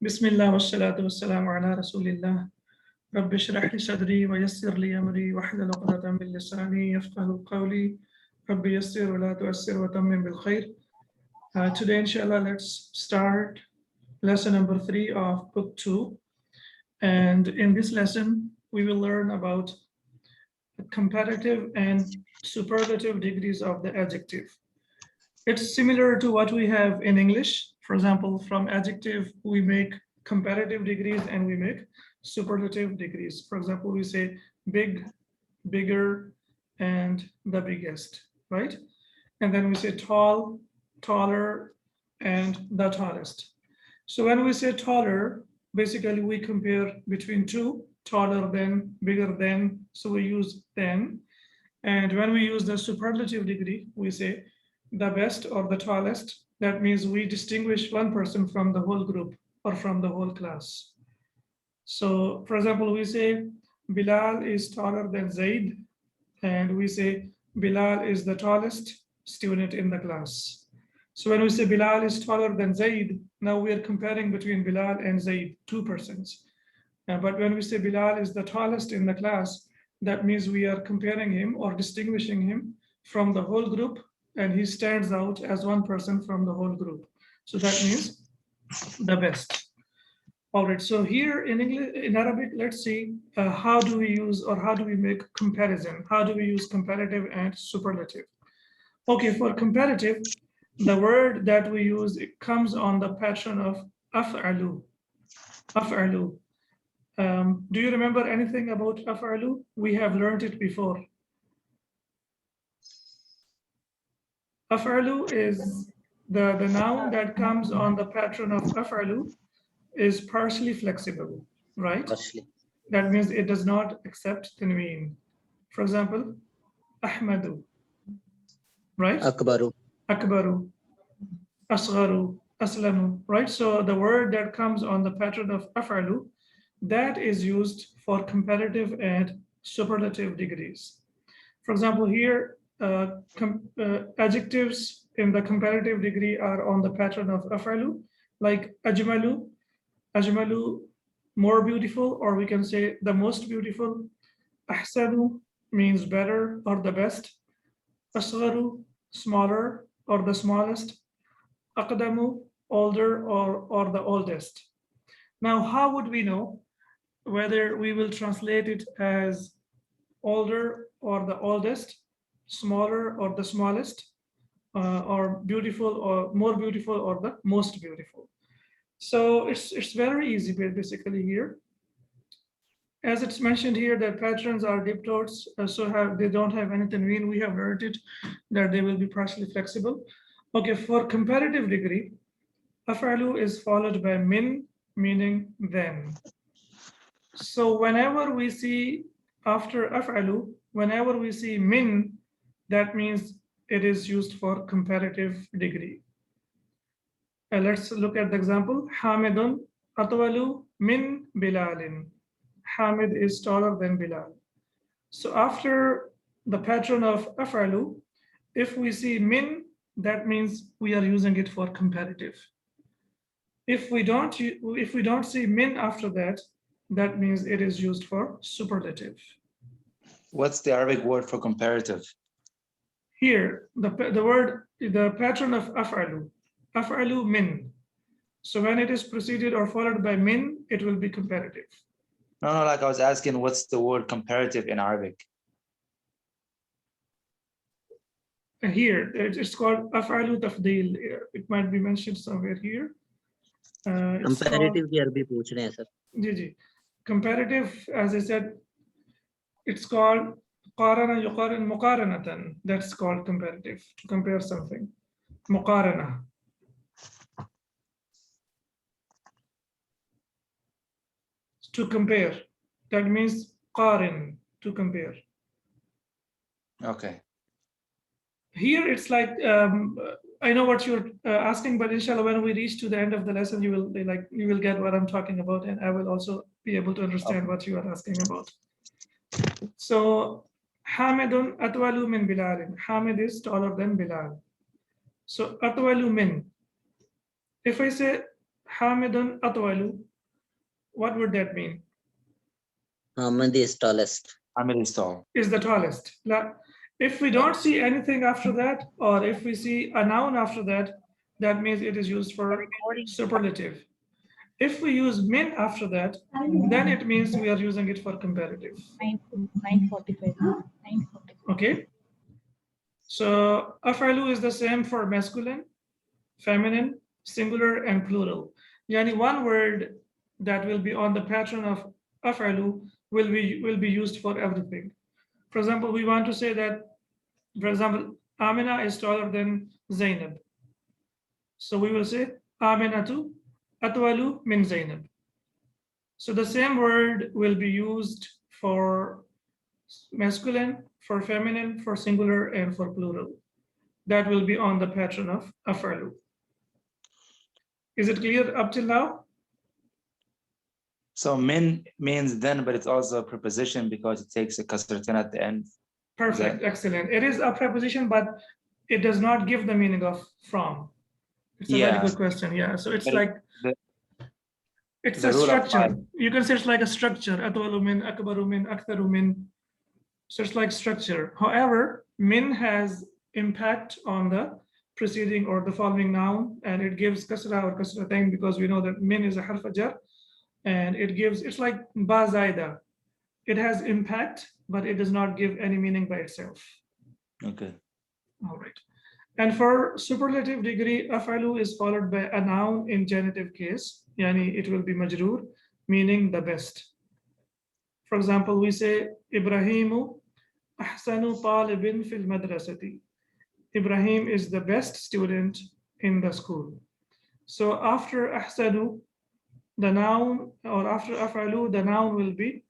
بسم الله والصلاة والسلام على رسول الله رب اشرح لي صدري ويسر لي أمري واحلل عقدة من لساني يفقهوا قولي رب يسر ولا تعسر وتمم بالخير. Today, inshallah, let's start lesson number 3 of book 2. And in this lesson, we will learn about comparative and superlative degrees of the adjective. It's similar to what we have in English. For example, from adjective, we make comparative degrees and we make superlative degrees. For example, we say big, bigger, and the biggest, right? And then we say tall, taller, and the tallest. So when we say taller, basically we compare between two, taller than, bigger than, so we use than. And when we use the superlative degree, we say the best or the tallest. That means we distinguish one person from the whole group or from the whole class. So for example, we say Bilal is taller than Zaid, and we say Bilal is the tallest student in the class. So when we say Bilal is taller than Zaid, now we are comparing between Bilal and Zaid, two persons. But when we say Bilal is the tallest in the class, that means we are comparing him or distinguishing him from the whole group, and he stands out as one person from the whole group. So that means the best. All right, so here in English, in Arabic, let's see how do we use or how do we make comparison? How do we use comparative and superlative? Okay, for comparative, the word that we use, it comes on the pattern of أفعل. أفعل. Do you remember anything about أفعل? We have learned it before. أفعل is the noun that comes on the pattern of أفعل is partially flexible, right? Partially. That means it does not accept tanween. For example, أحمد, right? Akbaru. أكبر, أصغر, أسلم, right? So the word that comes on the pattern of أفعل, that is used for comparative and superlative degrees. For example, here, adjectives in the comparative degree are on the pattern of أفعل, like أجمل, أجمل, more beautiful, or we can say the most beautiful. أحسن means better or the best. أصغر, smaller or the smallest. أقدم, older or the oldest. Now, how would we know whether we will translate it as older or the oldest, smaller or the smallest, or beautiful or more beautiful or the most beautiful? So it's very easy basically here. As it's mentioned here that patterns are diptotes, they don't have any tanween. We have heard it that they will be partially flexible. Okay, for comparative degree, أفعل is followed by min, meaning then. So whenever we see after أفعل, whenever we see min, that means it is used for comparative degree. Let's look at the example. حامد أطول من بلال. Hamid is taller than Bilal. So after the pattern of أفعل, if we see min, that means we are using it for comparative. If we don't see min after that, that means it is used for superlative. What's the Arabic word for comparative? Here, the pattern of أفعل min. So when it is preceded or followed by min, it will be comparative. No, like I was asking, what's the word comparative in Arabic? Here, it's called أفعل تفضيل. It might be mentioned somewhere here. Comparative की अरबी पूछ रहे हैं sir. जी. Comparative, as I said, it's called قارن يقارن مقارنة. That's called comparative, to compare something. مقارنة. To compare. That means قارن, to compare. Okay. Here it's like, I know what you're asking, but inshallah, when we reach to the end of the lesson, you will get what I'm talking about, and I will also be able to understand what you are asking about. So, Hamidun atwalu min Bilal. Hamid is taller than Bilal. So, atwalu min. If I say Hamidun atwalu. What would that mean? Hamid is tallest. Hamid is tall. Is the tallest. If we don't see anything after that, or if we see a noun after that, that means it is used for superlative. If we use min after that, then it means we are using it for comparative. 9:45. Okay. So afalu is the same for masculine, feminine, singular, and plural. Yani one word that will be on the pattern of afalu will be used for everything. For example, we want to say that, for example, Amina is taller than Zainab. So we will say Aminatu atwalu min Zainab. So the same word will be used for masculine, for feminine, for singular, and for plural. That will be on the pattern of afalu. Is it clear up till now? So min means then, but it's also a preposition because it takes a kasratan at the end. Perfect, excellent. It is a preposition, but it does not give the meaning of from. It's a very good question. Yeah, so it's like it's a structure. You can say it's like a structure. Atwalu min, akbaru min, aktharu min. So it's like structure. However, min has impact on the preceding or the following noun, and it gives kasra or kasratain because we know that min is a harf jar, and it gives, it's like ba zaida. It has impact, but it does not give any meaning by itself. Okay. All right. And for superlative degree, afalu is followed by a noun in genitive case. Yani it will be majroor, meaning the best. For example, we say Ibrahimu ahsanu talibin fil madrasati. Ibrahim is the best student in the school. So after ahsanu, the noun, or after afalu, the noun will be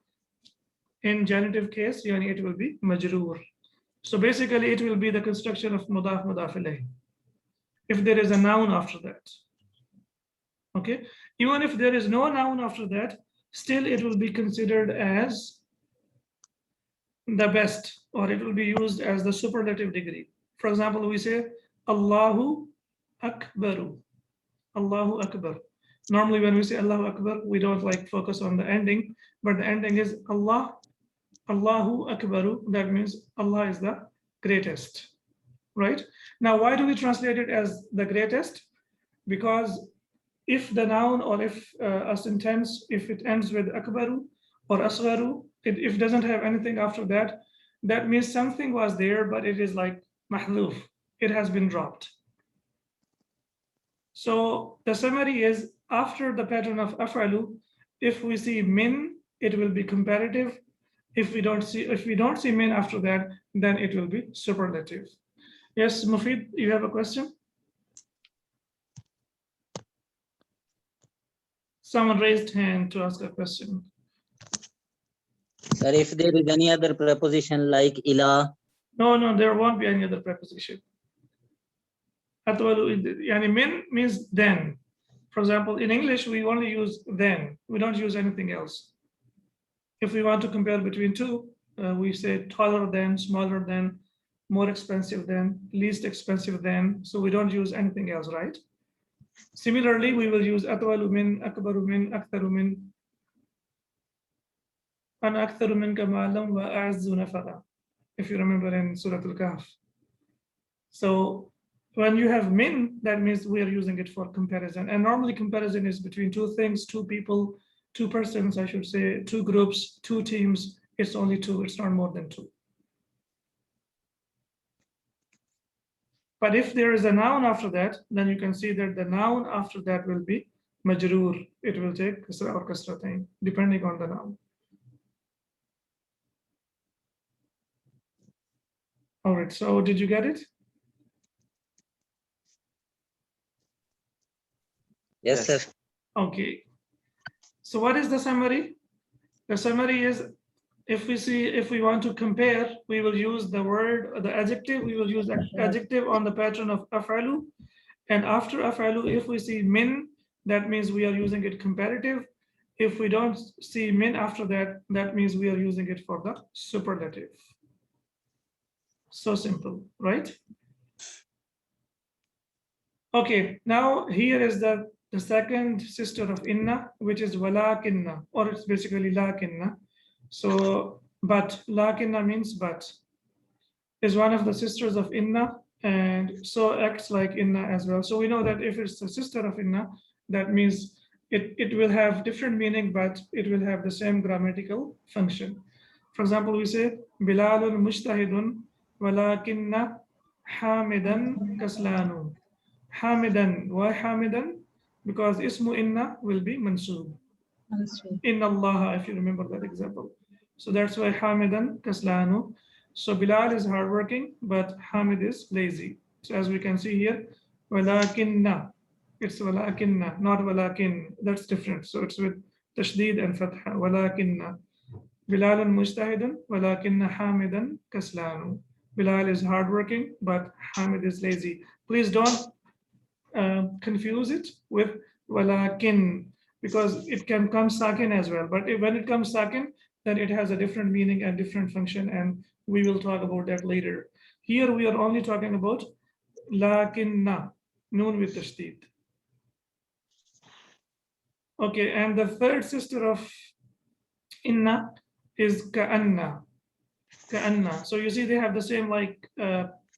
in genitive case, yani it will be majroor. So basically it will be the construction of mudaf mudaf ilayh, if there is a noun after that. Okay, even if there is no noun after that, still it will be considered as the best, or it will be used as the superlative degree. For example, we say Allahu Akbaru. Allahu Akbar. Normally when we say Allahu Akbar, we don't like focus on the ending, but the ending is Allah, Allahu Akbaru. That means Allah is the greatest, right? Now, why do we translate it as the greatest? Because if the noun, or if a sentence, if it ends with akbaru or asgharu, if it doesn't have anything after that, that means something was there, but it is like mahdhuf. It has been dropped. So the summary is, after the pattern of afalu, if we see min, it will be comparative. If we don't see min after that, then it will be superlative. Yes, Mufid, you have a question? Someone raised hand to ask a question. Sir, if there is any other preposition like ila? No, there won't be any other preposition. Yani min means then. For example, in English, we only use then. We don't use anything else. If we want to compare between two, we say taller than, smaller than, more expensive than, least expensive than. So we don't use anything else, right? Similarly, we will use atwalu min, akbaru min, aktharu min, an aktharu minka ma'alam wa a'azzu nafara, if you remember in Surah Al-Kahf. So when you have min, that means we are using it for comparison. And normally comparison is between two things, two people, two persons, I should say, two groups, two teams. It's only two, it's not more than two. But if there is a noun after that, then you can see that the noun after that will be majroor. It will take kasra or kasratain, depending on the noun. All right, so did you get it? Yes, sir. Okay. So what is the summary? The summary is, if we want to compare, we will use the word, the adjective, we will use adjective on the pattern of afalu. And after afalu, if we see min, that means we are using it comparative. If we don't see min after that, that means we are using it for the superlative. So simple, right? Okay, now here is the the second sister of inna, which is walakinna, or it's basically lakinna. So, but lakinna means but, is one of the sisters of inna, and so acts like inna as well. So we know that if it's the sister of inna, that means it will have different meaning, but it will have the same grammatical function. For example, we say Bilalun mujtahidun walakinna hamidan kaslanu. Hamidan, why hamidan? Because ismu inna will be mansub. Inna Allah, if you remember that example. So that's why hamidan kaslanu. So Bilal is hardworking, but Hamid is lazy. So as we can see here, walakinna, it's walakinna, not walakin. That's different. So it's with tashdid and fatha. Walakinna. Bilalun mujtahidun, walakinna hamidan kaslanu. Bilal is hardworking, but Hamid is lazy. Please don't confuse it with walakin, because it can come sakin as well. But when it comes sakin, then it has a different meaning and different function, and we will talk about that later. Here we are only talking about lakinna, noon with tashdid. Okay, and the third sister of inna is ka'anna. Ka'anna. So you see they have the same like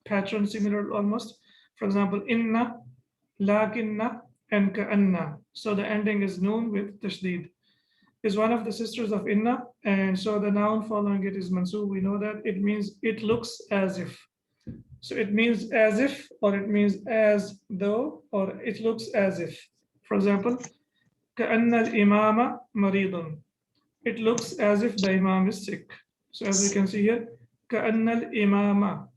pattern, similar almost. For example, inna, lakinna, and ka'anna. So the ending is noon with tashdid. Is one of the sisters of inna, and so the noun following it is mansub. We know that it means it looks as if. So it means as if, or it means as though, or it looks as if. For example, كأن الإمام مريض. It looks as if the imam is sick. So as we can see here, كأن الإمام.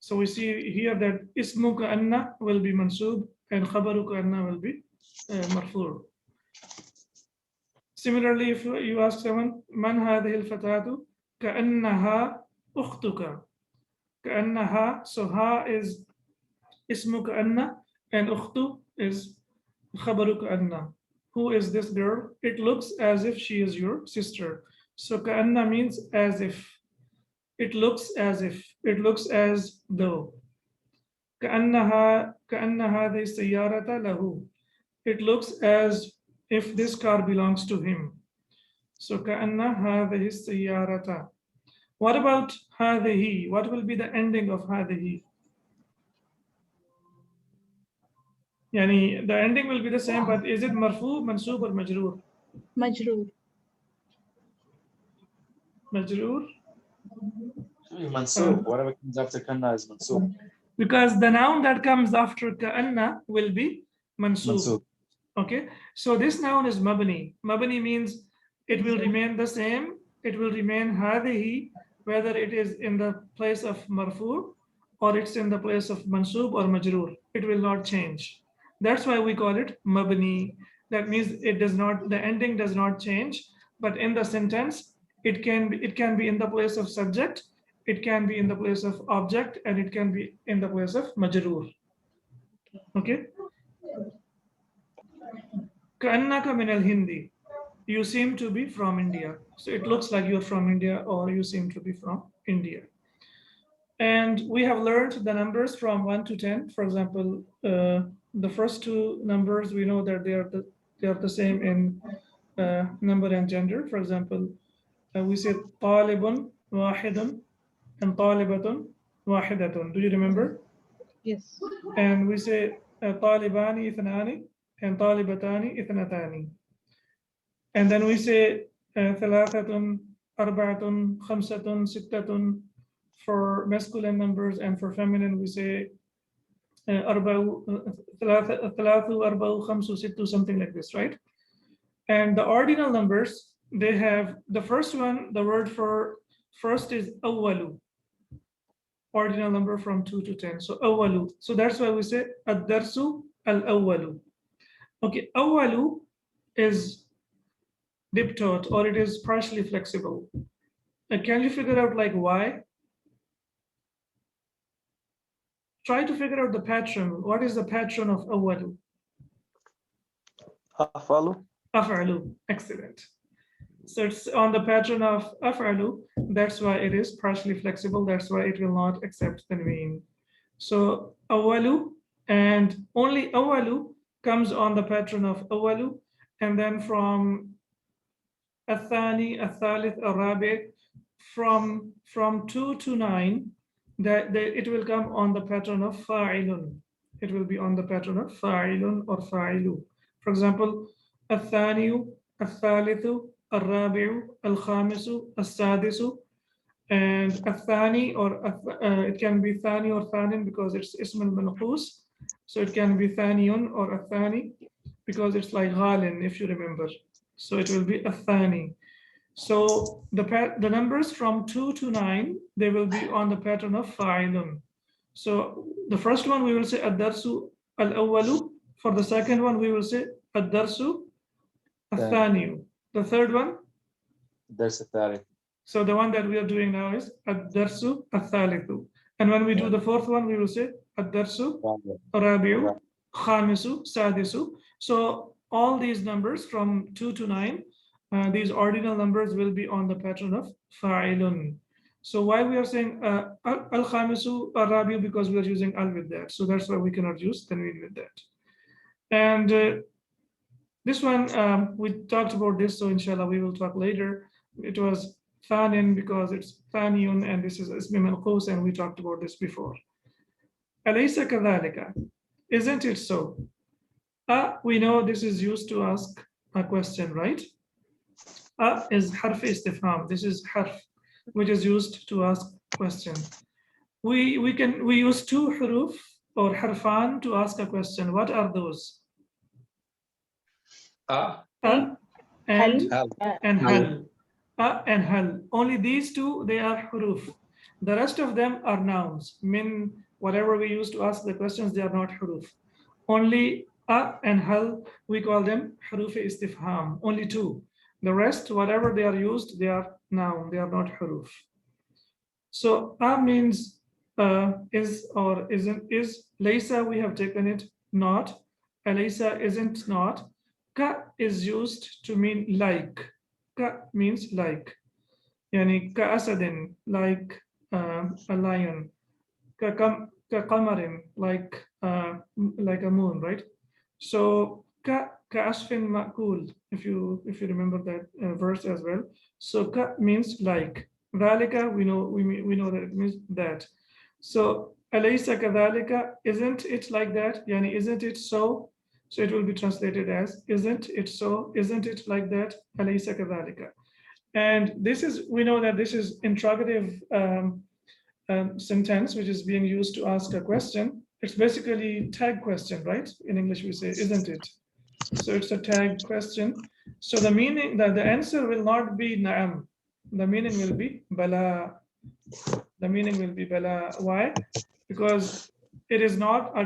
So we see here that ismu كأن will be mansub and khabaru كأن will be marfu'. Similarly, if you ask someone, من هذه الفتاة؟ كأنها أختك. كأنها, so ha is ismu كأن, and أخت is khabaru كأن. Who is this girl? It looks as if she is your sister. So كأن means as if. It looks as if. It looks as though. كأنها هذه السيارة له. It looks as if this car belongs to him. So كأن هذه السيارة. What about هذه? What will be the ending of هذه? Yani the ending will be the same, but is it marfu, mansub, or majroor? Majroor. Majroor? Mansub. Whatever comes after kanna is mansub. Because the noun that comes after ka'anna will be mansub. Mansub. Okay, so this noun is mabni. Mabni means it will remain the same. It will remain hadihi, whether it is in the place of marfu or it's in the place of mansub or majroor. It will not change. That's why we call it mabni. That means it does not, the ending does not change, but in the sentence, it can be in the place of subject, it can be in the place of object, and it can be in the place of majroor. Okay. Ka'annaka min al-Hindi. You seem to be from India. So it looks like you're from India, or you seem to be from India. And we have learned the numbers from 1 to 10. For example, the first two numbers, we know that they are the same in number and gender. For example, we say talibun wahidun and talibatun wahidatun. Do you remember? Yes. And we say talibani ithnani and talibatani ithnatani. And then we say thalathatun, arba'atun, khamsatun, sittatun for masculine numbers, and for feminine we say thalathu, arba'u, khamsu, sittu, something like this, right? And the ordinal numbers, they have the first one, the word for first is awwalu, ordinal number from 2 to 10. So awwalu. So that's why we say ad-darsu al-awwalu. Okay, awwalu is diptote, or it is partially flexible. Can you figure out like why? Try to figure out the pattern. What is the pattern of awwalu? أفعل. Af'alu. Excellent. So it's on the pattern of af'alu. That's why it is partially flexible. That's why it will not accept tanween. So awwalu, and only awwalu comes on the pattern of أول, and then from الثاني, الثالث, الرابع, from 2 to 9, that it will come on the pattern of فاعل. It will be on the pattern of فاعل or فاعل. For example, الثاني, الثالث, الرابع, الخامس, السادس, and الثاني, or it can be ثاني or ثان because it's اسم المنقوص. So it can be ثاني or الثاني because it's like غال, if you remember. So it will be الثاني. So the numbers from 2 to 9, they will be on the pattern of فاعل. So the first one we will say الدرس الأول. For the second one we will say الدرس الثاني. The third one, الدرس الثالث. so the one that we are doing now is الدرس الثالث. And when we do the fourth one, we will say الدرس الرابع, خامس, سادس. So all these numbers from 2 to 9, these ordinal numbers will be on the pattern of فاعل. So why we are saying al-khamisu al-rabi, because we are using al with that. So that's why we cannot use tanween with that. And this one, we talked about this, so inshallah we will talk later. It was thanin because it's thaniyun, and this is ismi manqus, and we talked about this before. Alaysa kadhalika, isn't it so? We know this is used to ask a question, right? Is harf istifham. This is harf which is used to ask question. We use two huruf or harfan to ask a question. What are those? And hal. And hal. Only these two, they are huruf. The rest of them are nouns. Min, whatever we use to ask the questions, they are not huruf. Only and hal, we call them huruf istifham. Only two. The rest, whatever they are used, they are noun. They are not huruf. So means is or isn't. Is laysa, we have taken it not. Alaysa isn't not. Ka is used to mean like. Ka means like. Yani ka asadin, like a lion. Ka qamarin, like a moon, right? So ka asfin ma'kul, if you remember that verse as well. So ka means like. Dhalika, we know that it means that. So alaysa kadhalika, isn't it like that? Yani, isn't it so? So it will be translated as, isn't it so? Isn't it like that? Alaysa kadhalika. And this is, we know that this is interrogative sentence which is being used to ask a question. It's basically tag question, right? In English we say, isn't it? So it's a tag question. So the meaning, that the answer will not be na'am. The meaning will be bala. The meaning will be bala. Why? Because it is not a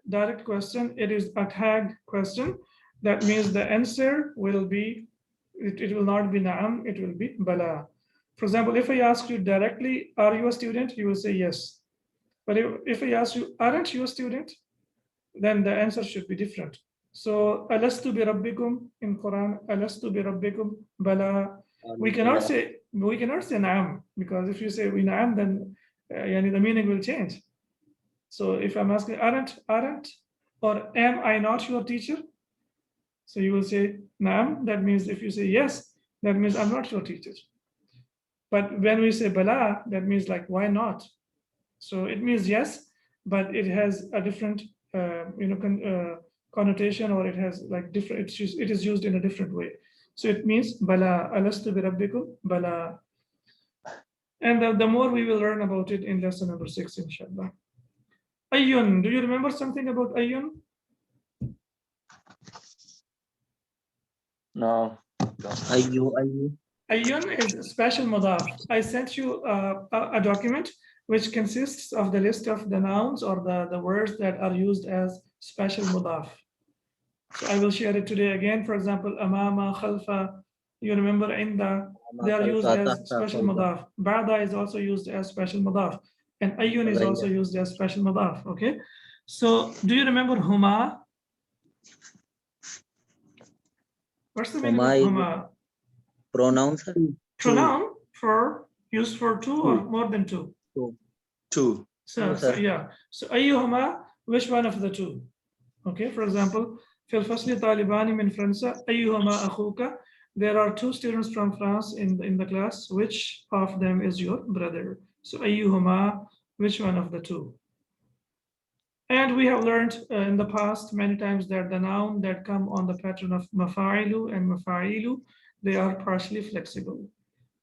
direct question. It is a tag question. That means the answer will be, it will not be na'am, it will be bala. For example, if I ask you directly, are you a student? You will say yes. But if I ask you, aren't you a student? Then the answer should be different. So, alastu bi rabbikum in Quran, alastu bi rabbikum bala. We cannot say na'am, because if you say we na'am, then the meaning will change. So if I'm asking, aren't, or am I not your teacher? So you will say na'am. That means if you say yes, that means I'm not your teacher. But when we say bala, that means like, why not? So it means yes, but it has a different connotation, or it has like different, it is used in a different way. So it means bala, alastu bi rabbikum bala. And the more we will learn about it in lesson number 6, inshallah. Ayyun, do you remember something about ayyun? No. Ayyun is special mudaf. I sent you a document which consists of the list of the nouns or the words that are used as special mudaf. So I will share it today again. For example, amama, khalfa, you remember inda, they are used as special mudaf. Ba'da is also used as special mudaf. And ayyun is also used as special mudaf, okay? So do you remember huma? What's the meaning of huma? Pronoun. Pronoun for, used for two or more than two? Two. So yeah. So ayyuhuma, which one of the two? Okay, for example, في الفصل طالبان من فرنسا أيهما أخوك. There are two students from France in the class. Which of them is your brother? So أيهما, which one of the two? And we have learned in the past many times that the noun that come on the pattern of mafa'ilu and mafa'ilu, they are partially flexible.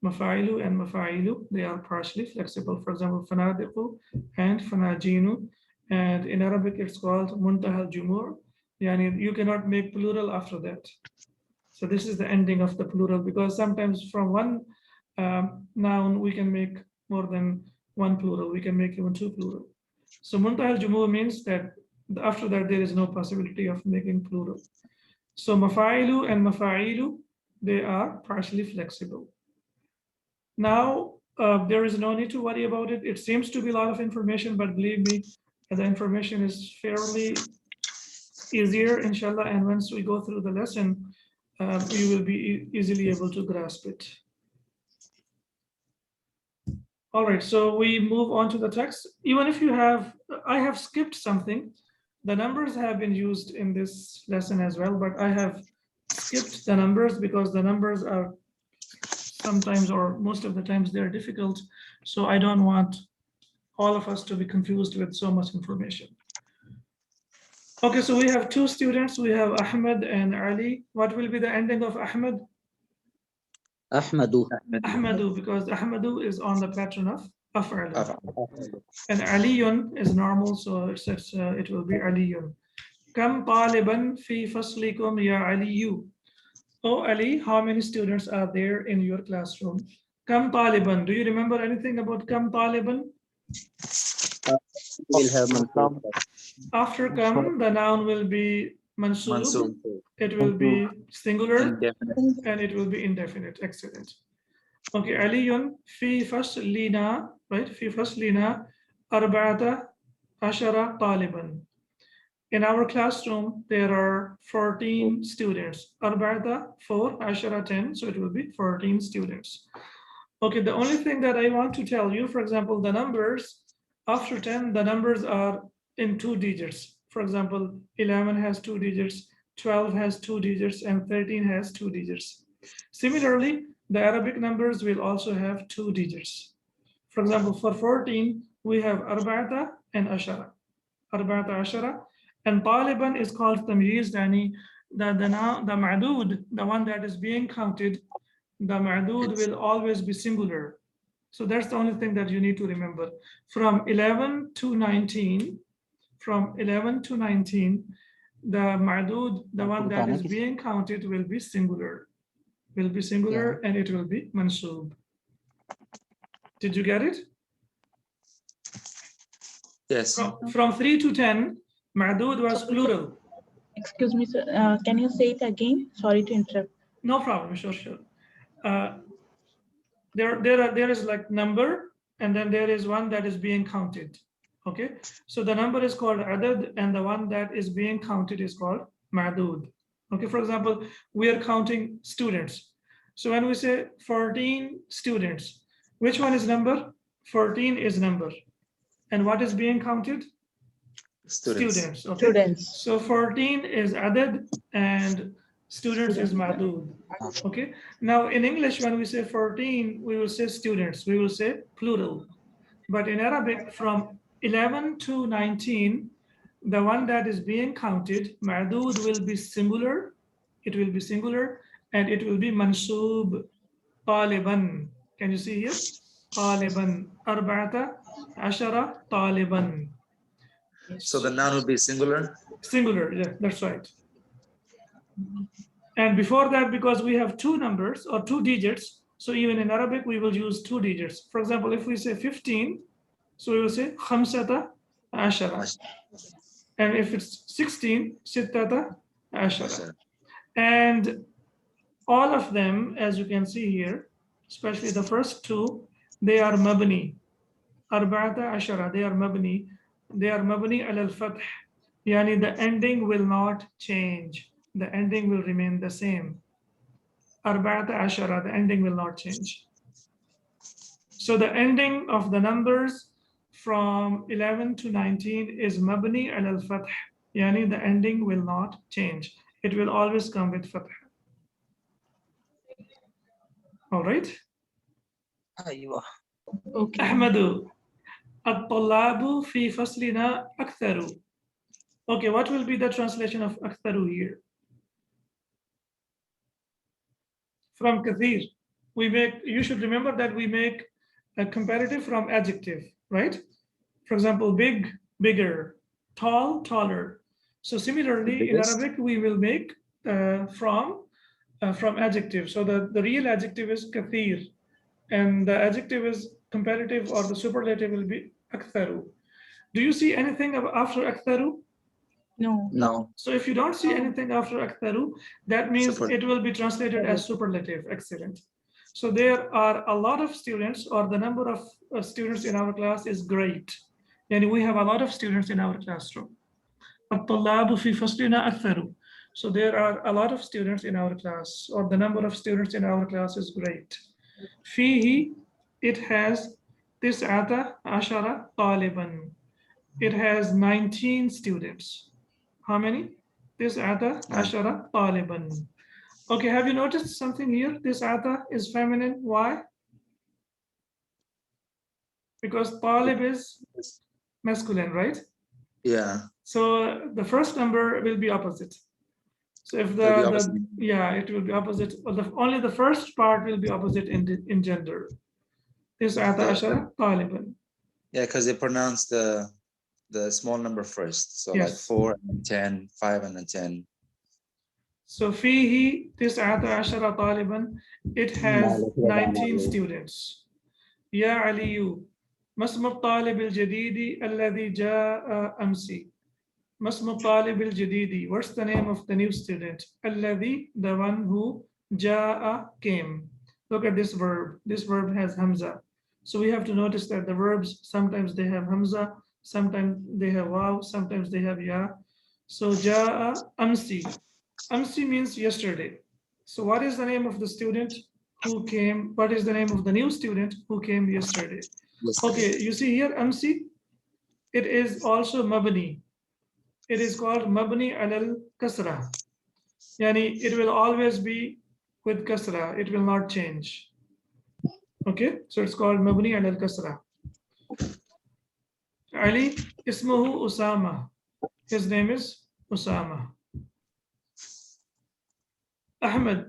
Mafa'ilu and mafa'ilu, they are partially flexible. For example, fanadiqu and fanajinu. And in Arabic, it's called muntaha al-jumur. Yani you cannot make plural after that. So this is the ending of the plural, because sometimes from one noun, we can make more than one plural. We can make even two plural. So muntaha al-jumur means that after that, there is no possibility of making plural. So mafa'ilu and mafa'ilu, they are partially flexible. Now, there is no need to worry about it. It seems to be a lot of information, but believe me, the information is fairly easier, inshallah. And once we go through the lesson, you will be easily able to grasp it. All right, so we move on to the text. Even if you have, I have skipped something. The numbers have been used in this lesson as well, but I have skipped the numbers because the numbers are sometimes, or most of the times, they're difficult. So I don't want all of us to be confused with so much information. Okay, so we have two students. We have Ahmed and Ali. What will be the ending of Ahmed? Ahmadu. Ahmadu, because Ahmadu is on the pattern of Af'al. And Aliyun is normal, so it will be Aliyun. Kam taliban fi faslikum ya Aliyu. Oh Ali, how many students are there in your classroom? Kam taliban. Do you remember anything about kam taliban? We'll have mansub. After kam, the noun will be mansub. Mansub. It will be singular. Indefinite. And it will be indefinite. Excellent. Okay, Aliyun fi faslina, right? Fi faslina arba'ata ashara taliban. In our classroom, there are 14 students. Arba'ata, 4, ashara, 10. So it will be 14 students. Okay, the only thing that I want to tell you, for example, the numbers after 10, the numbers are in 2 digits. For example, 11 has 2 digits, 12 has 2 digits, and 13 has 2 digits. Similarly, the Arabic numbers will also have 2 digits. For example, for 14, we have arba'ata and ashara. Arba'ata ashara. And taliban is called tamyiz, yani the ma'dud, the one that is being counted, the ma'dud will always be singular. So that's the only thing that you need to remember. From 11 to 19, the ma'dud, the one that is being counted, will be singular. And it will be mansub. Did you get it? Yes. From 3 to 10, ma'dud was plural. Excuse me, sir. Can you say it again? Sorry to interrupt. No problem, sure. There is like number, and then there is one that is being counted. Okay, so the number is called adad, and the one that is being counted is called ma'dud. Okay, for example, we are counting students. So when we say 14 students, which one is number? 14 is number. And what is being counted? Students. Okay. Students. So 14 is adad and students is ma'dud. Okay. Now in English, when we say 14, we will say students. We will say plural. But in Arabic, from 11 to 19, the one that is being counted, ma'dud, will be singular. It will be singular, and it will be mansub. Taliban. Can you see here? Taliban. Arba'ata ashara taliban. So the noun will be singular? Singular, yeah, that's right. And before that, because we have 2 numbers or 2 digits, so even in Arabic, we will use 2 digits. For example, if we say 15, so we will say khamsata ashara. And if it's 16, sittata ashara. And all of them, as you can see here, especially the first 2, they are mabni. Arba'ata ashara, they are mabni. They are mabni al-fath. Yani the ending will not change. The ending will remain the same. Arba'ata ashara, the ending will not change. So the ending of the numbers from 11 to 19 is mabni al-fath. Yani the ending will not change. It will always come with fatha. All right. أيوة. Okay. أحمد الطلاب في فصلنا أكثر. Okay, what will be the translation of أكثر here? From kathir. You should remember that we make a comparative from adjective, right? For example, big, bigger, tall, taller. So similarly, in Arabic, we will make from adjective. So the real adjective is kathir, and the adjective is comparative, or the superlative will be aktharu. Do you see anything after aktharu? No. No. So if you don't see anything after aktharu, that means Super. it will be translated as superlative. Excellent. So there are a lot of students, or the number of students in our class is great. And we have a lot of students in our classroom. الطلاب في فصلنا أكثر. So there are a lot of students in our class, or the number of students in our class is great. فيه, it has 19 طالبا. It has 19 students. How many? 19 طالبا. Okay, have you noticed something here? 19 is feminine. Why? Because طالب is masculine, right? Yeah. So the first number will be opposite. So if yeah, it will be opposite. Only the first part will be opposite in gender. 19 طالبا. Yeah, because they pronounce the small number first. So Yes. like 4 and 10, 5 and 10. So فيه 19 طالبا. It has 19 students. يا علي ما اسم الطالب الجديد الذي جاء أمس؟ ما اسم الطالب الجديد? What's the name of the new student? الذي, the one who جاء, came. Look at this verb. This verb has hamza. So we have to notice that the verbs, sometimes they have hamza, sometimes they have waw, sometimes they have ya. So جاء أمسي. Amsi means yesterday. So what is the name of the student who came? What is the name of the new student who came yesterday? Okay, you see here, Amsi, it is also mabni. It is called mabni al kasra. Yani it will always be with kasra. It will not change. Okay, so it's called mabni al kasra. Ali, ismuhu Usama. His name is Usama. Ahmed,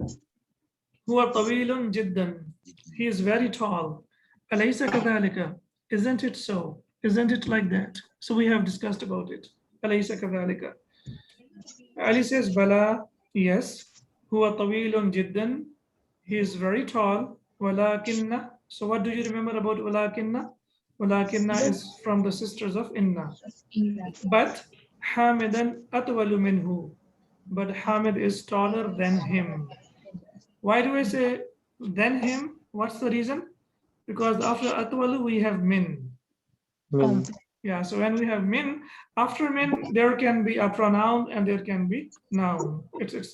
هو طويل جدا. He is very tall. أليس كذلك? Isn't it so? Isn't it like that? So we have discussed about it. أليس كذلك? Ali says بلى, yes. هو طويل جدا. He is very tall. ولكن. So what do you remember about ولكن? ولكن is from the sisters of Inna. But حامدا أطول منه. But Hamid is taller than him. Why do I say than him? What's the reason? Because after atwalu we have min. Yeah, so when we have min, after min there can be a pronoun and there can be noun.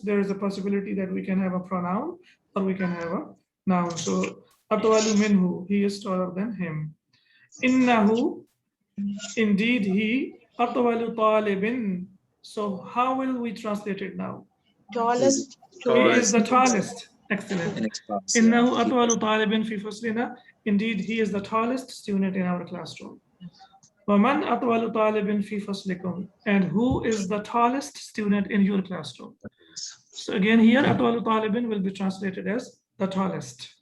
There is a possibility that we can have a pronoun or we can have a noun. So atwalu minhu, he is taller than him. Innahu, indeed he, atwalu talibin. So how will we translate it now? Tallest. He is the tallest. Excellent. إنه أطول طالب في فصلنا. Indeed, he is the tallest student in our classroom. ومن أطول طالب في فصلكم? And who is the tallest student in your classroom? So again, here أطول طالب will be translated as the tallest.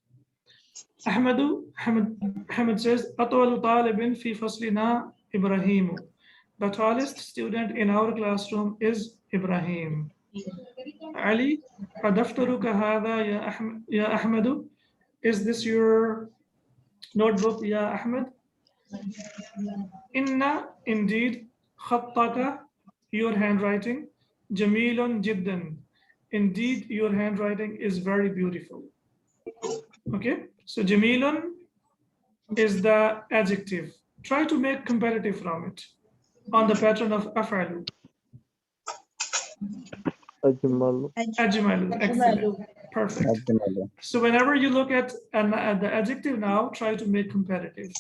Ahmed says أطول طالب في فصلنا إبراهيم. The tallest student in our classroom is Ibrahim. Ali, دفترك هذا يا أحمد? Is this your notebook, يا أحمد? Inna, indeed, خطك, your handwriting, جميل جدا. Indeed, your handwriting is very beautiful. Okay, so جميل is the adjective. Try to make comparative from it on the pattern of أفعل. أجمل. Excellent. Perfect. So whenever you look at the adjective now, try to make comparative.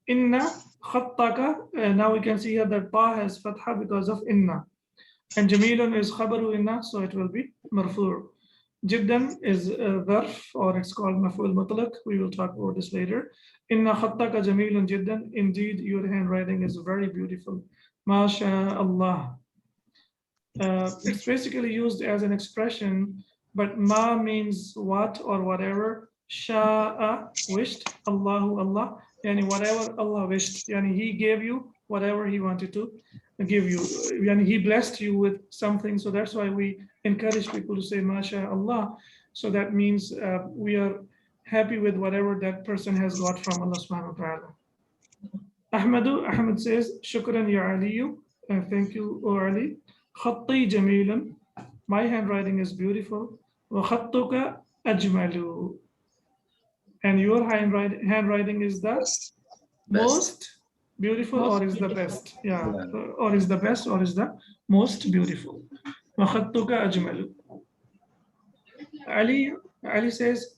Inna, khattaka, now we can see here that ta has fatha because of inna. And Jamilun is khabaru inna, so it will be marfu'. Jiddan is dharf, or it's called maf'ul mutlaq. We will talk about this later. Inna khattaka jamilun jiddan. Indeed, your handwriting is very beautiful. Masha Allah. It's basically used as an expression, but ma means what or whatever. Sha'a, wished. Allahu, Allah. Yani whatever Allah wished. Yani He gave you whatever He wanted to give you. Yani He blessed you with something. So that's why we encourage people to say Masha Allah. So that means we are happy with whatever that person has got from Allah subhanahu wa ta'ala. Ahmed says, Shukran ya Aliyu. Thank you, O Ali. Khatti jamilun. My handwriting is beautiful. Wa khattuka ajmalu. And your handwriting is the most beautiful, or is the best? Yeah, or is the best, or is the most beautiful. Wa khattuka ajmalu. Ali says,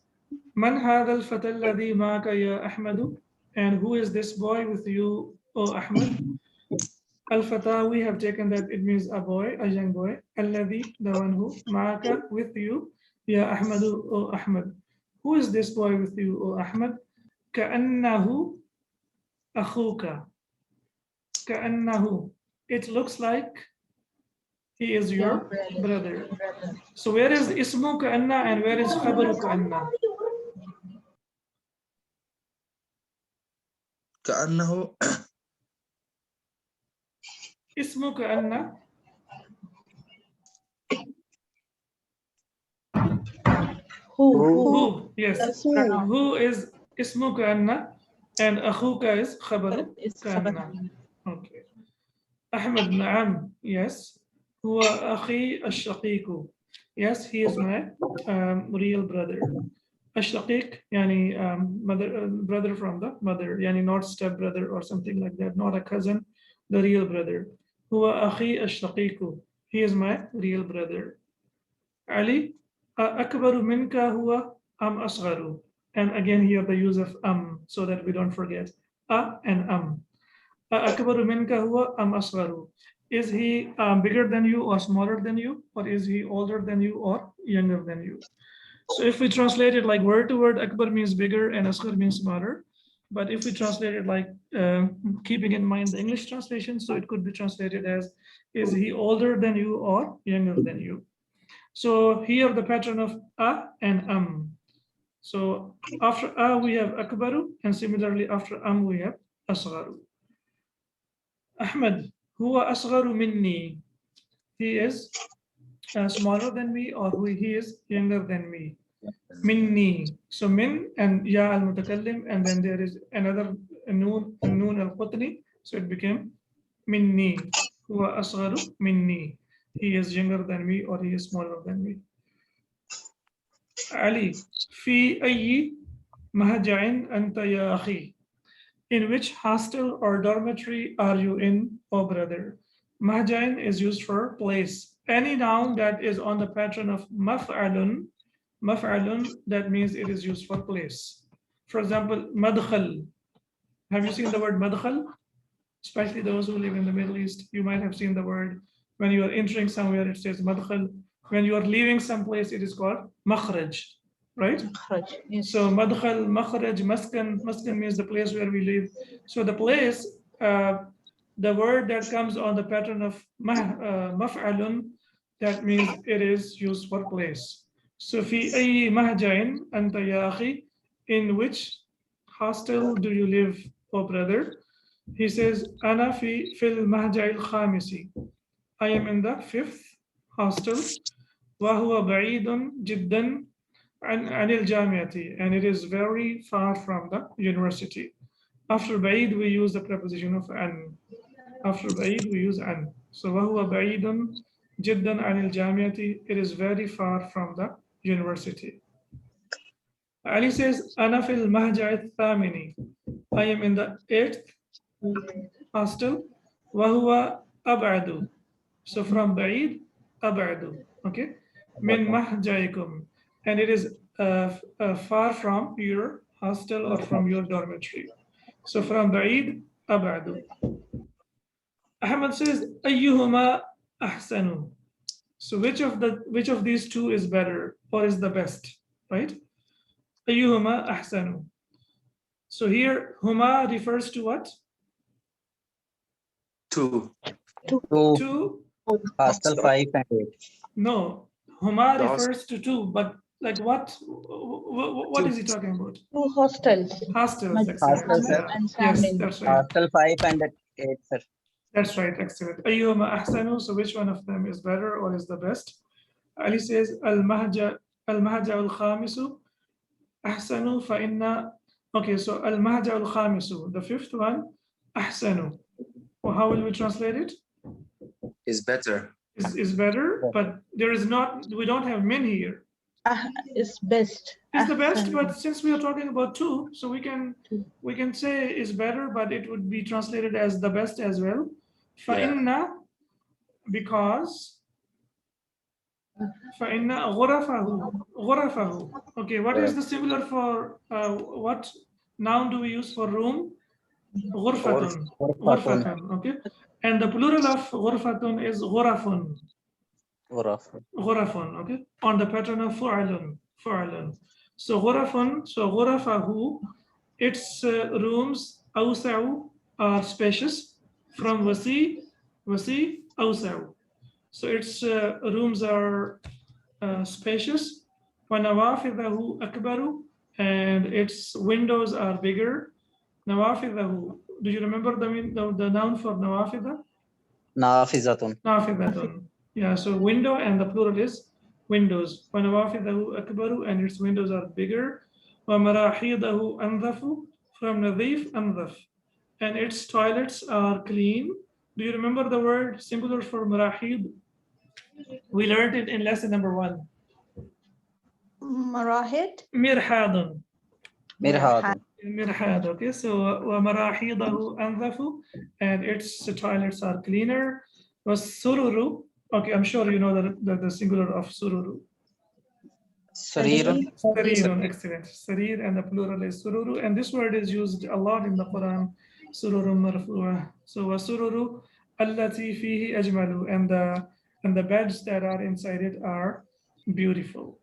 Man hadha al-fata alladhi ma'aka ya Ahmadu? And who is this boy with you, O Ahmad? Al-fata, we have taken that it means a boy, a young boy. Alladhi, the one who, ma'aka, with you, ya Ahmadu, O Ahmad. Who is this boy with you, O Ahmad? Ka'annahu akhuka. Ka'annahu. It looks like he is your brother. So where is ismu ka'anna and where is khabaru ka'anna? كأنه اسمه كأن who yes who is اسمه كأن and أخوك is خبر كأن. Okay. أحمد نعم yes هو أخي الشقيق. Yes, he is my real brother. الشقيق يعني brother from the mother, يعني not step brother or something like that, not a cousin, the real brother. هو أخي الشقيق. He is my real brother. Ali, أكبر منك هو أم أصغر? And again here the use of so that we don't forget. And أكبر منك هو أم أصغر? Is he bigger than you or smaller than you? Or is he older than you or younger than you? So if we translate it like word to word, akbar means bigger and asghar means smaller. But if we translate it like keeping in mind the English translation, so it could be translated as, is he older than you or younger than you? So here the pattern of a and So after a we have akbaru, and similarly after we have asgharu. Ahmed, huwa asgharu minni. He is smaller than me, or he is younger than me. Minni. So min and ya al mutakallim, and then there is another noon al qutni. So it became minni. Huwa asgharu minni. He is younger than me, or he is smaller than me. Ali, fi ayyi mahja'in anta ya akhi? In which hostel or dormitory are you in, oh brother? Mahja'in is used for place. Any noun that is on the pattern of maf'alun, that means it is used for place. For example, madkhal. Have you seen the word madkhal? Especially those who live in the Middle East, you might have seen the word. When you are entering somewhere, it says madkhal. When you are leaving someplace, it is called makhraj, right? Yes. So madkhal, makhraj, maskan means the place where we live. So the place, the word that comes on the pattern of maf'alun, that means it is used for place. So fi ayyi mahja'in anta ya akhi? In which hostel do you live, oh brother? He says, Ana fil mahja'il khamisi. I am in the 5th hostel. Wa huwa ba'idun jiddan anil jamiati, and it is very far from the university. After ba'id, we use the preposition of an. After ba'id, we use an. So wa huwa ba'idun jiddan anil jamiati, it is very far from the university. Ali says, Ana fil mahja'il thamini. I am in the 8th hostel. Wa huwa ab'adu. So from ba'id, ab'adu. Okay. Min mahja'ikum. And it is far from your hostel or from your dormitory. So from ba'id, ab'adu. Ahmad says, ayyuhuma أحسنوا. So which of these two is better or is the best, right? أيهما أحسن. So here huma refers to what? Two. Two. Hostel 5 and 8. No, huma The refers to two, but like what is he talking about? Two hostels. Hostels, excellent. Hostels, Yeah. and Yes, Samin. that's right. Hostel 5 and 8, sir. That's right, excellent. أيهما أحسن. So which one of them is better or is the best? Ali says المهجع الخامس أحسن فإن. Okay, so المهجع الخامس, the fifth one, أحسن. Well, how will we translate it? Is better. Is better, but there is not. We don't have min here. Is best. It's the best, أحسن. but since we are talking about two, so we can say is better, but it would be translated as the best as well. فإن, because فإن غرفه. Okay, what is the similar for what noun do we use for room? غرفة. غرفة. Okay, and the plural of غرفة is غرف. غرف. Okay, on the pattern of فعل. فعل. So غرف. So غرفه. Its rooms أوسع are spacious. From وسي أوسع. So its rooms are spacious. ونوافذه أكبر, and its windows are bigger. نوافذه. Do you remember the noun for نوافذ? نافذة. نافذة. Yeah, so window and the plural is windows. ونوافذه أكبر, and its windows are bigger. ومراحيضه أنظف, from نظيف أنظف, and its toilets are clean. Do you remember the word singular for مراحيض? We learned it in lesson number 1. Marahid. مرحاض. مرحاض. Okay, so ومراحيضه أنظف, and its toilets are cleaner. والسرر. Okay, I'm sure you know the singular of sururu. سرير. Sarirun, excellent. Sarir, and the plural is sururu, and this word is used a lot in the Quran. Sururun marfu'ah. So wasururu allati fihi ajmalu, and the beds that are inside it are beautiful.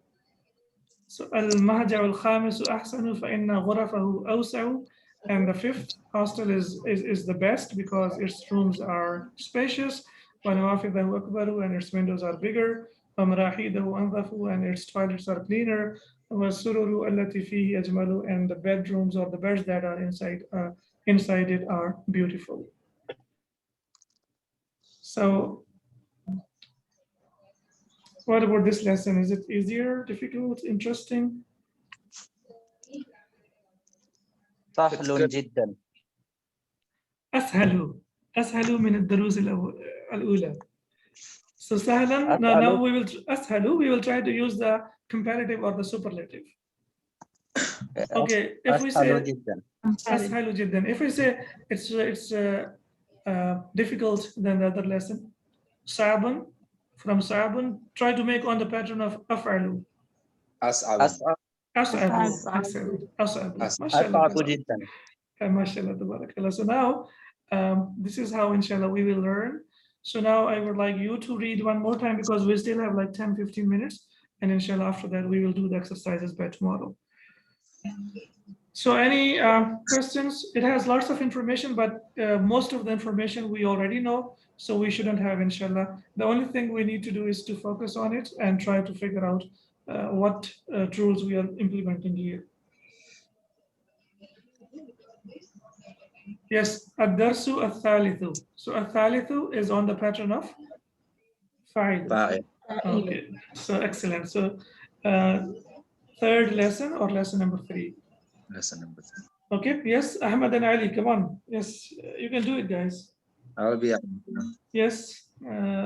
So al-mahja al-khamisu ahsanu fa inna ghurafahu awsa'u, and the fifth hostel is the best because its rooms are spacious. Wa nawafidhahu akbaru, and its windows are bigger. ومراحيضه أنظف, and its toilets are cleaner. والسرر التي فيه أجمل, and the bedrooms or the beds that are inside it are beautiful. So what about this lesson? Is it easier, difficult, interesting? سهل جدا. أسهل من الدروس الأولى. So سهلا, now we will try to use the comparative or the superlative. Okay, if we say أسهل جدا, if we say it's difficult than the other lesson, صعب, from صعب, try to make on the pattern of أفعل. أصعب. Excellent. أصعب. جدا. MashaAllah, tabarakallah. So now, this is how, inshallah, we will learn. So now I would like you to read one more time because we still have like 10-15 minutes. And inshallah, after that, we will do the exercises by tomorrow. So any questions? It has lots of information, but most of the information we already know. So we shouldn't have, inshallah. The only thing we need to do is to focus on it and try to figure out what rules we are implementing here. Yes, الدرس الثالث. So الثالث is on the pattern of فاعل. Okay, so excellent. So third lesson or lesson number 3? Lesson number 3. Okay, yes, Ahmad and Ali, come on. Yes, you can do it, guys. I'll be. Yes.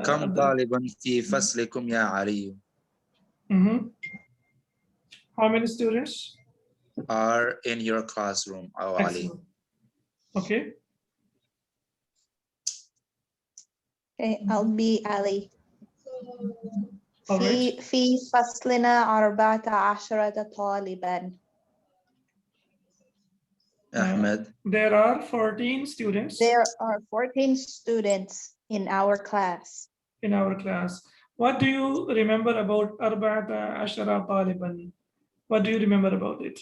كم طالبا في فصلكم يا علي? How many students are in your classroom, أو علي? Okay. Okay, I'll be Ali. All right. في فصلنا 14 طالبا. Ahmed. There are 14 students. There are 14 students in our class. in our class. What do you remember about 14 طالبا? What do you remember about it?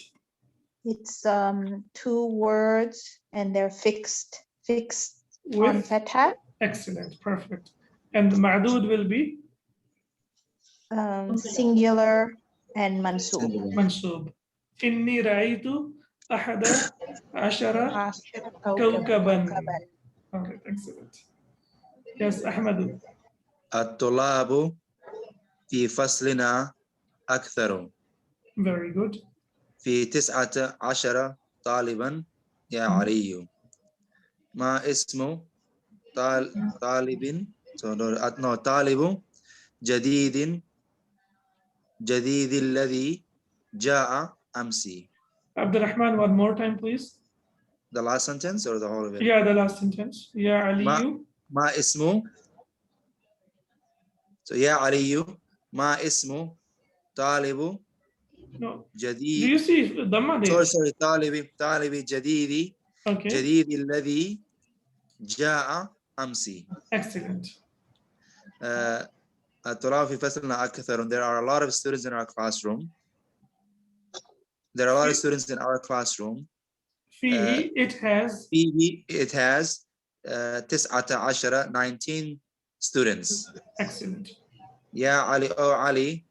It's 2 words and they're fixed on With fatha. excellent, perfect. And the ma'dud will be Singular and mansub. mansub. إني رأيت 11 كوكبا. Okay, excellent. Yes, Ahmad. الطلاب في فصلنا أكثر. Very good. في 19 طالبا يا علي. ما اسم طالب طالب جديد الذي جاء أمس. Abdurrahman, one more time, please. The last sentence or the whole of it? Yeah, the last sentence. يا علي. ما اسمه. So يا علي ما اسمه طالب No. جديد. Do you see Dhamma there? Sorry, طالب جديد. Okay. جديد الذي جاء أمس. Excellent. الطلاب في فصلنا أكثر. There are a lot of students in our classroom. There are a lot of students in our classroom. فيه, it has. فيه, it has 19 students. Excellent. Yeah, Ali. Oh, Ali.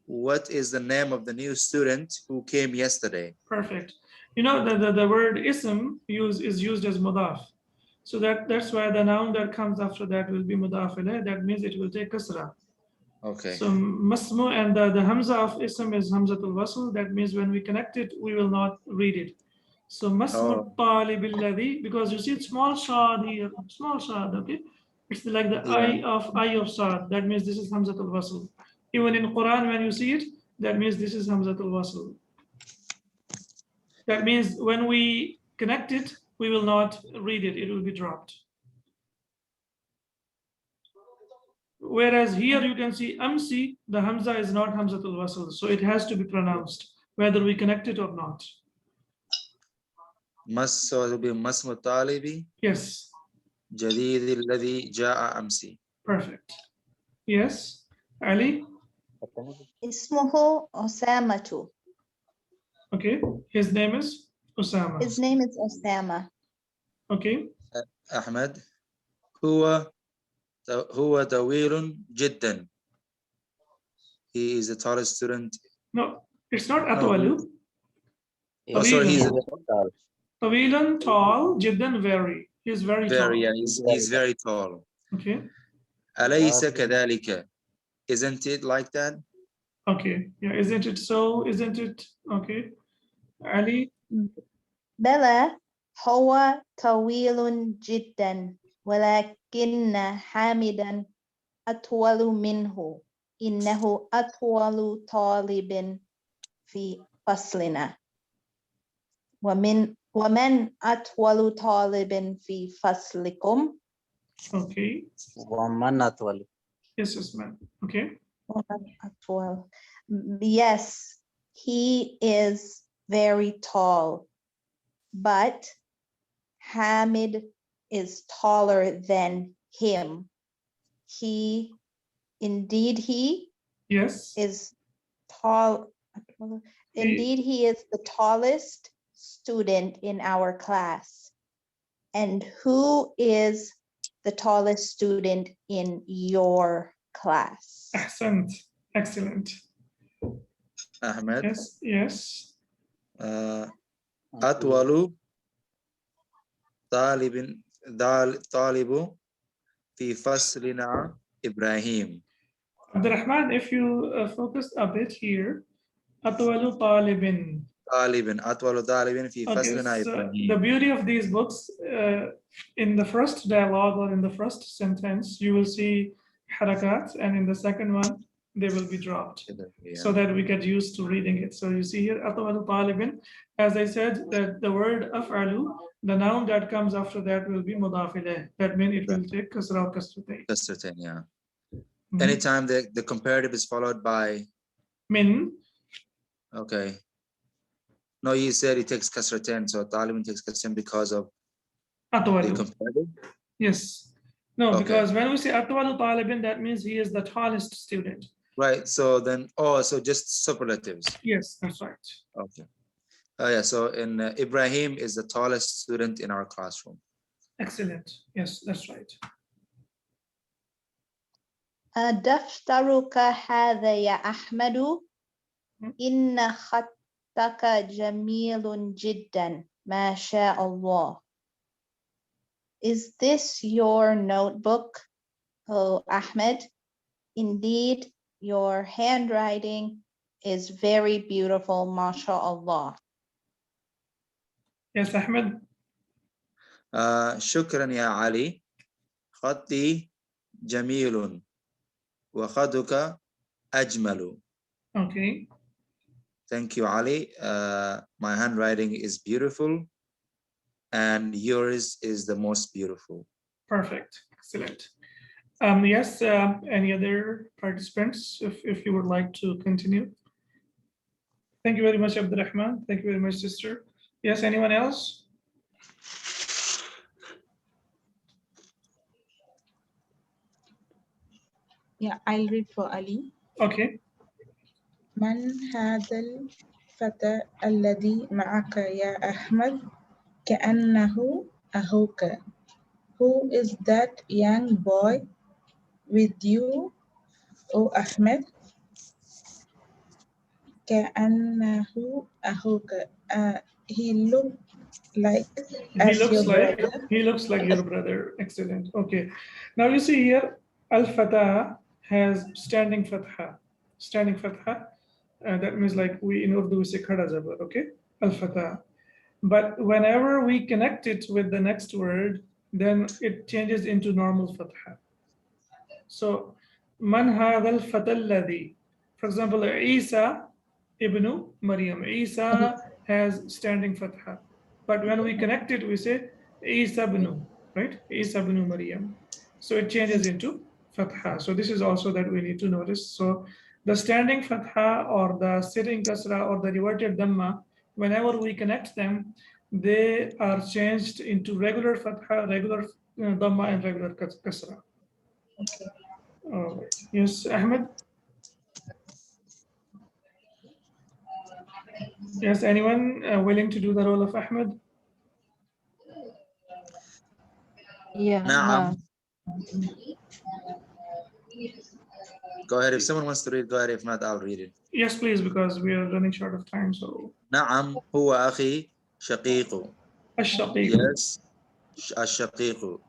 What is the name of the new student who came yesterday? Perfect. You know, the word ism is used as mudaf. So that's why the noun that comes after that will be mudaf ilayh. That means it will take kasra. Okay. So masmu, and the hamza of ism is hamzatul wasl. That means when we connect it, we will not read it. So masmu talib alladhi, because you see it's small shad here, small shad, okay? It's like the eye of sad. That means this is hamzatul wasl. Even in Quran, when you see it, that means this is hamzatul wasl. That means when we connect it, we will not read it, it will be dropped. Whereas here you can see amsi, the hamza is not hamzatul wasl, so it has to be pronounced, whether we connect it or not. So it will be masmu talibi. Yes. جديد الذي جاء أمس. Perfect. Yes. Ali? Ismuhu Osamatu. Okay. His name is Osama. His name is Osama. Okay. أحمد هو طويل جدا. He is the tallest student. No, it's not Atwalu. Oh, sorry, he's Tawilan, tall, jiddan, very. He's very tall. yeah, he's very tall. Okay. أليس كذلك? Isn't it like that? Okay. Yeah, isn't it so? Isn't it? Okay. Ali? بلى هو طويل جدا ولكن حامدا أطول منه إنه أطول طالب في فصلنا ومن أطول طالب في فصلكم. Okay. ومن أطول. Yes, man. Okay. أطول. Yes, he is very tall, but Hamid is taller than him. He Yes. is tall. Indeed, he is the tallest student in our class. And who is the tallest student in your class? Ahsant. Excellent. Ahmed. Yes. Yes. أطول طالب في فصلنا إبراهيم. Abdurrahman, if you focus a bit here, أطول طالب. أطول طالب في فصلنا إبراهيم. The beauty of these books, in the first dialogue or in the first sentence, you will see harakat, and in the second one, they will be dropped, so that we get used to reading it. So you see here, أطول طالب. As I said, that the word أفعل, the noun that comes after that will be مضاف إليه. That means it will take kasra or kasratain. Kasratain, yeah. Anytime the comparative is followed by min. Okay. No, you said it takes kasratain, so talibin takes kasratain because of the comparative. Yes. No, Okay. because when we say atwalu talibin, that means he is the tallest student. Right. So then, so just superlatives. Yes, that's right. Okay. Yeah. So in Ibrahim is the tallest student in our classroom. Excellent. Yes, that's right. دفترك هذا يا أحمد إن خطك جميل جدا ما شاء الله. Is this your notebook, oh Ahmed? Indeed, your handwriting is very beautiful, mashallah. Yes, Ahmed. شكرا يا علي خطي جميل وخطك أجمل. Okay. Thank you, Ali. My handwriting is beautiful and yours is the most beautiful. Perfect. Excellent. Yes, any other participants, if you would like to continue? Thank you very much, Abdurrahman. Thank you very much, sister. Yes, anyone else? Yeah, I'll read for Ali. Okay. من هذا الفتى الذي معك يا أحمد كأنه أخوك. Who is that young boy with you, O Ahmed? كأنه أخوك. He looked like He looks like your brother. Excellent. Okay. Now you see here, al-fatah has standing fatha. Standing fatha. That means like we in Urdu we say khada zabar. Okay. Al-fatah. But whenever we connect it with the next word, then it changes into normal fatha. So, man hadha al-fata alladhi. For example, Isa ibn Maryam. Isa has standing fatha. But when we connect it, we say Isa ibn, right? Isa ibn Maryam. So it changes into fatha. So this is also that we need to notice. So the standing fatha or the sitting kasra or the reverted dhamma, whenever we connect them, they are changed into regular fatha, regular dhamma, and regular kasra. Okay. All right. Yes, Ahmed. Yes, anyone willing to do the role of Ahmed? Yeah. Naam. Go ahead. If someone wants to read, go ahead. If not, I'll read it. Yes, please, because we are running short of time. So. نعم هو أخي شقيق. الشقيق. Yes. الشقيق.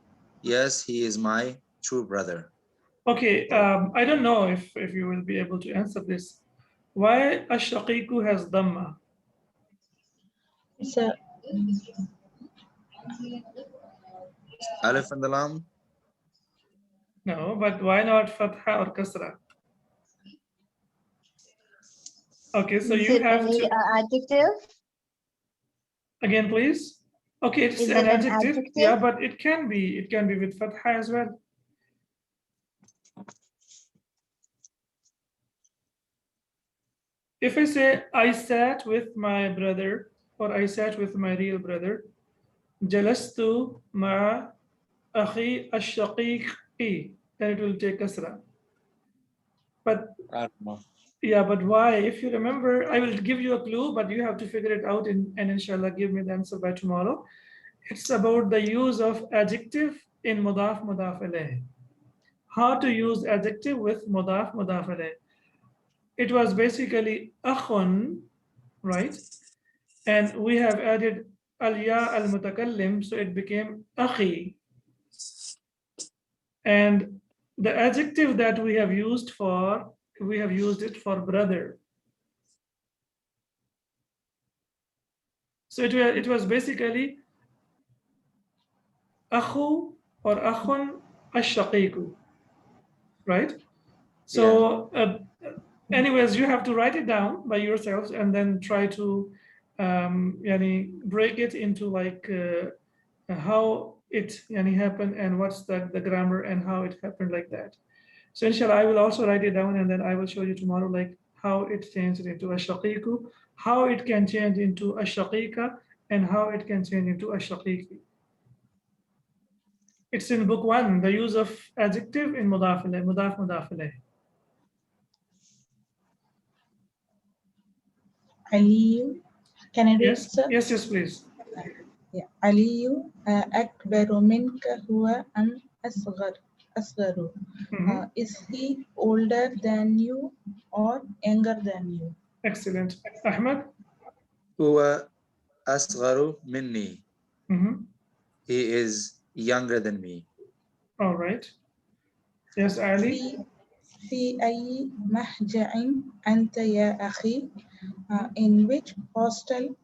Yes, he is my true brother. Okay, I don't know if you will be able to answer this. Why الشقيق has dhamma? So, Alif and the lam? No, but why not fatha or kasra? Okay, so Is you it have an to adjective? again, please. Okay, it's Is an it an adjective. adjective? Yeah, but it can be with fatha as well. If I say I sat with my brother or I sat with my real brother, jalastu ma akhi ash-shaqiqi, then it will take kasra. But yeah, but why? If you remember, I will give you a clue, but you have to figure it out and inshallah give me the answer by tomorrow. It's about the use of adjective in mudaf alayh. How to use adjective with mudaf alayh. It was basically akhun, right? And we have added al-ya al-mutakallim, so it became akhi. And the adjective that we have used it for brother. So it was basically akhu or akhun ash-shaqiqu, right? So anyways, you have to write it down by yourselves and then try to break it into like how it happened and what's the grammar and how it happened like that. So inshallah, I will also write it down and then I will show you tomorrow like how it changed into a shaqiqu, how it can change into a shaqiqa, and how it can change into a shaqiqi. It's in book 1, the use of adjective in mudaf ilayh, mudaf ilayh. علي. Can I read, Yes, sir? yes, please. Yeah. علي أكبر منك هو أم أصغر? Mhm. Is he older than you or younger than you? Excellent. Ahmed? هو أصغر مني. Mhm. He is younger than me. All right. Yes, Ali? في أي محجع أنت يا أخي? In which hostel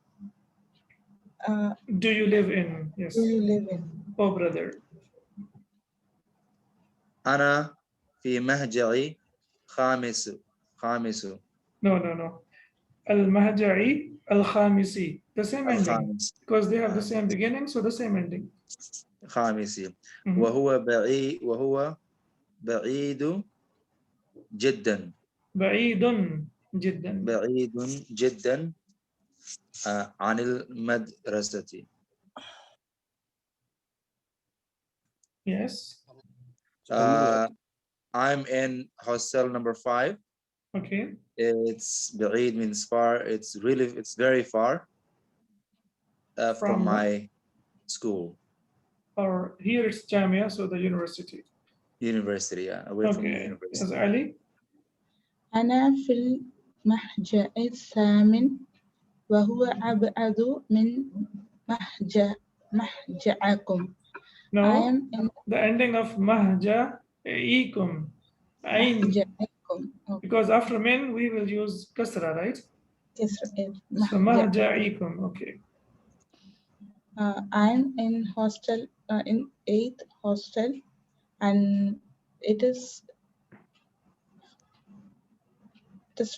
Do you live in? Yes. do you live in? Oh, brother. أنا في مهجعي خامس. No. Al-Mahja'i, Al-Khamisi. The same ending. الخامس. Because they have the same beginning, so the same ending. خامسي. Mhm. وهو بعيد جدا. بعيد جدا. بعيد جدا عن المدرسة. Yes. I'm in hostel number 5. Okay. It's بعيد means far. It's very far from my school. Or here it's Jamia, so the university. University, yeah, away from the Okay. university. Yes, Ali? أنا في المحجع الثامن وهو أبعد من محجعكم. I No, am in the ending of mahja'ikum. Ain. محجعكم. Because after min, we will use kasra, right? كسر So mahja'ikum, okay. I'm in hostel in 8th hostel, and it is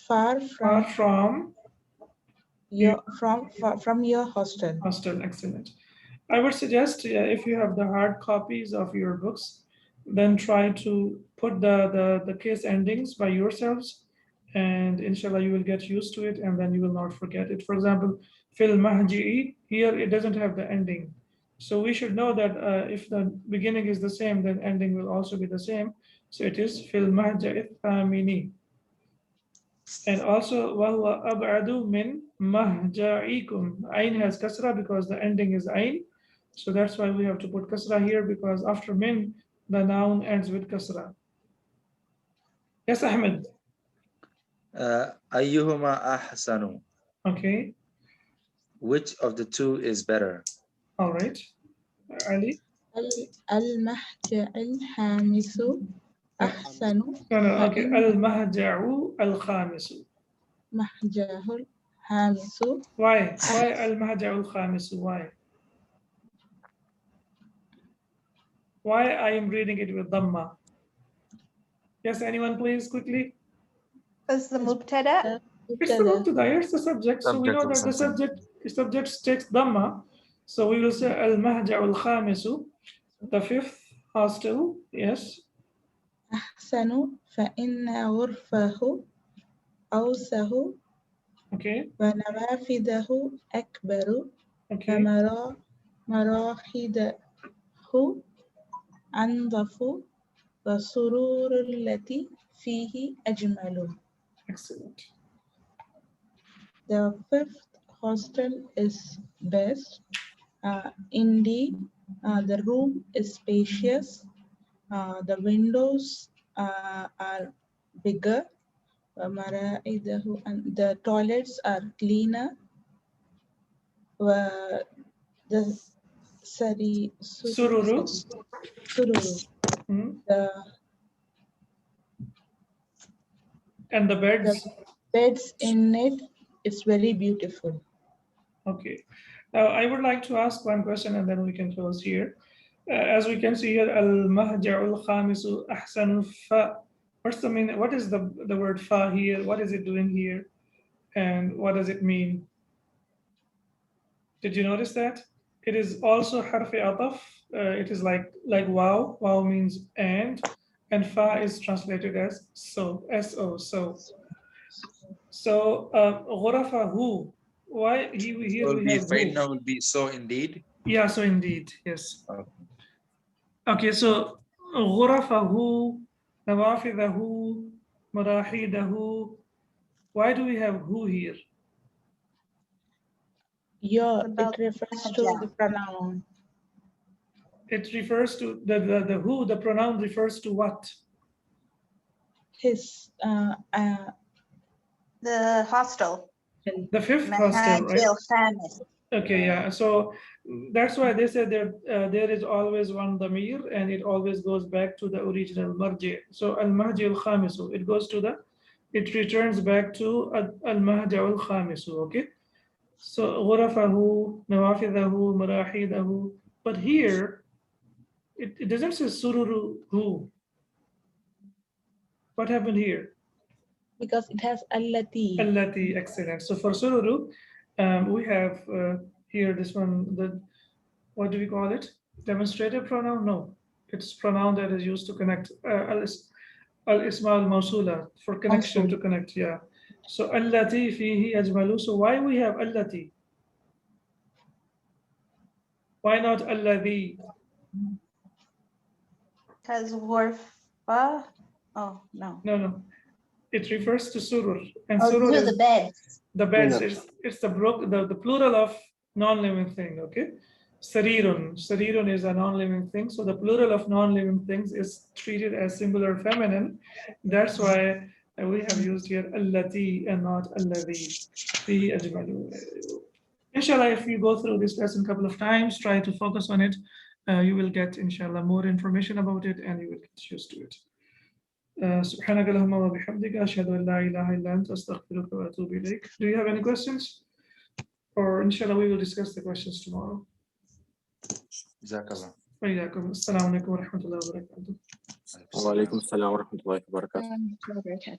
far Far from from your from your hostel. hostel, excellent. I would suggest if you have the hard copies of your books, then try to put the case endings by yourselves, and inshallah you will get used to it, and then you will not forget it. For example, fil mahji'i, here it doesn't have the ending. So we should know that if the beginning is the same, then ending will also be the same. So it is fil mahja'i thamini. And also, وَهُوَ أَبْعَدُ مِنْ مَهْجَعِكُمْ. Ain has kasra because the ending is ain. So that's why we have to put kasra here, because after min, the noun ends with kasra. Yes, Ahmed. أيهما أحسن? Okay. Which of the two is better? All right. Ali? المحجع الخامس أحسن. No. Okay. Al-mahja'u al-khamisu. محجع الخامس. Why? Why al-mahja'u al-khamisu? Why? Why I am reading it with dhamma? Yes, anyone please, quickly? Is the mubtada? It's the mubtada, it's the subject. So we know that the subject takes dhamma. So we will say al-mahja'u al-khamisu, the 5th hostel. Yes. أحسن فإن غرفه أوسع Okay. ونوافذه أكبر Okay. ومراحيضه أنظف والسرور التي فيه أجمل. Excellent. The 5th hostel is best. Indeed, the room is spacious. The windows are bigger. And the toilets are cleaner. The Sururu. And the beds. The beds in it is very beautiful. Okay. Now I would like to ask one question and then we can close here. As we can see here, al-mahja'u al-khamisu ahsanu fa. What's the meaning? What is the word fa here? What is it doing here? And what does it mean? Did you notice that? It is also harfi ataf. It is like wow. Wow means and fa is translated as so, S-O, so. So ghurafahu. Why here we have who? Will be so indeed. Yeah, so indeed, yes. Okay. Okay, so غرفه, نوافذه, مراحيضه. Why do we have who here? Yeah, About it refers to the pronoun. It refers to the who, the pronoun refers to what? His the hostel. The fifth hostel, right? Mahajil Khamis. Okay, yeah. So that's why they said that there is always one damir and it always goes back to the original marji. So al-mahdi al-khamisu, it returns back to al-mahdi al-khamisu, okay? So ghurafahu, nawafidhahu, marahidahu. But here, it doesn't say sururu who. What happened here? because it has allati. Allati, excellent. So for sururu, we have here this one, what do we call it? Demonstrative pronoun? No, it's pronoun that is used to connect. Al-isma al-mawsula, for connection, to connect, yeah. So allati fihi ajmalu. So why we have allati? Why not alladhi? Because Warfa. Oh, no. No. It refers to surur. And Oh, surur to is the beds. the beds. It's the plural of non-living thing, okay? Sarirun. Sarirun is a non-living thing. So the plural of non-living things is treated as singular feminine. That's why we have used here allati and not alladhi. Fi ajmalu. Inshallah, if you go through this lesson a couple of times, try to focus on it. You will get, inshallah, more information about it and you will get used to it. سبحانك اللهم وبحمدك أشهد أن لا إله إلا أنت أستغفرك وأتوب إليك. Do you have any questions? Or inshallah we will discuss the questions tomorrow. Jazakallah. وإياكم. السلام عليكم ورحمة الله وبركاته. وعليكم السلام ورحمة الله وبركاته.